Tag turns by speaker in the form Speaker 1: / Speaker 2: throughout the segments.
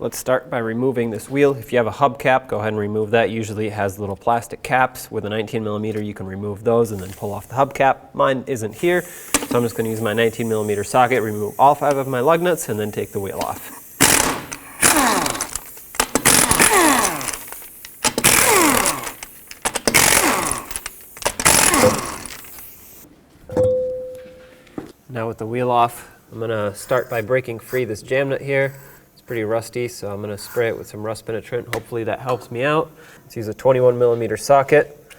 Speaker 1: Let's start by removing this wheel. If you have a hubcap, go ahead and remove that. Usually it has little plastic caps. With a 19mm, you can remove those and then pull off the hubcap. Mine isn't here, so I'm just going to use my 19mm socket, remove all 5 of my lug nuts, and then take the wheel off. Now with the wheel off, I'm going to start by breaking free this jam nut here. It's pretty rusty, so I'm going to spray it with some rust penetrant. Hopefully that helps me out. Let's use a 21mm socket.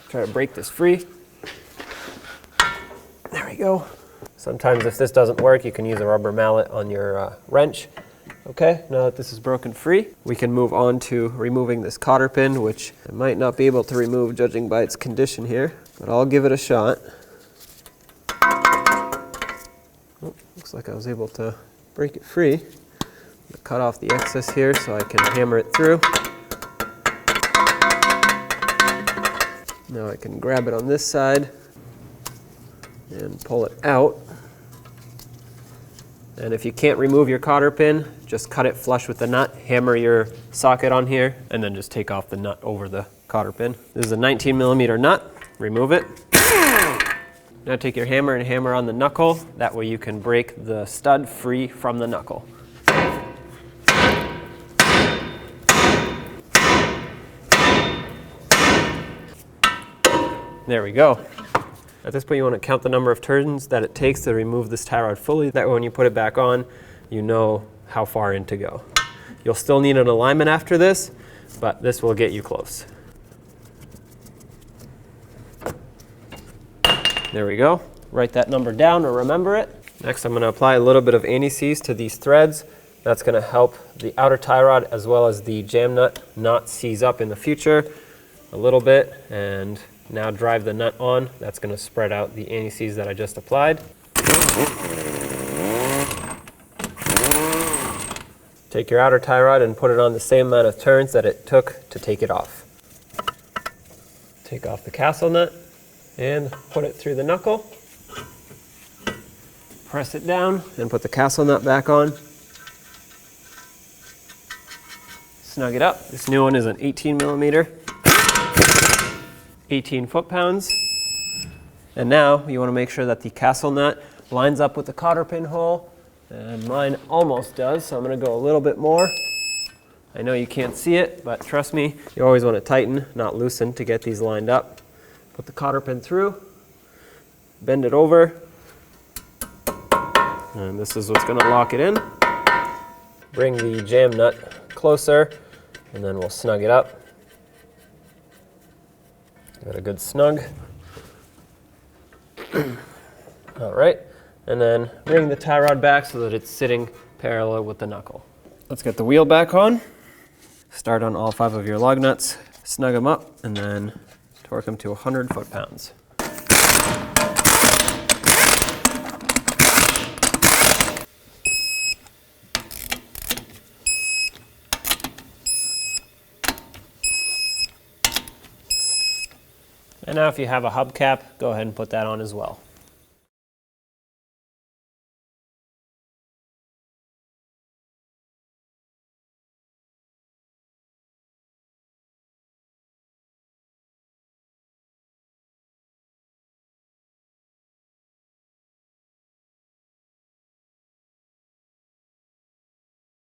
Speaker 1: Try to break this free. There we go. Sometimes if this doesn't work, you can use a rubber mallet on your wrench. Okay, now that this is broken free, we can move on to removing this cotter pin, which I might not be able to remove judging by its condition here, but I'll give it a shot. Oh, looks like I was able to break it free. I'm gonna cut off the excess here so I can hammer it through. Now I can grab it on this side and pull it out. And if you can't remove your cotter pin, just cut it flush with the nut, hammer your socket on here, and then just take off the nut over the cotter pin. This is a 19mm nut. Remove it. Now take your hammer and hammer on the knuckle. That way you can break the stud free from the knuckle. There we go. At this point you want to count the number of turns that it takes to remove this tie rod fully. That way when you put it back on, you know how far in to go. You'll still need an alignment after this, but this will get you close. There we go. Write that number down or remember it. Next I'm going to apply a little bit of anti-seize to these threads. That's going to help the outer tie rod as well as the jam nut not seize up in the future a little bit. And now drive the nut on. That's going to spread out the anti-seize that I just applied. Take your outer tie rod and put it on the same amount of turns that it took to take it off. Take off the castle nut and put it through the knuckle. Press it down and put the castle nut back on. Snug it up. This new one is an 18mm. 18 foot-pounds. And now you want to make sure that the castle nut lines up with the cotter pin hole, and mine almost does, so I'm going to go a little bit more. I know you can't see it, but trust me, you always want to tighten, not loosen, to get these lined up. Put the cotter pin through, bend it over, and this is what's going to lock it in. Bring the jam nut closer, and then we'll snug it up. Got a good snug. All right, and then bring the tie rod back so that it's sitting parallel with the knuckle. Let's get the wheel back on. Start on all 5 of your lug nuts, snug them up, and then torque them to 100 foot-pounds. And now if you have a hubcap, go ahead and put that on as well.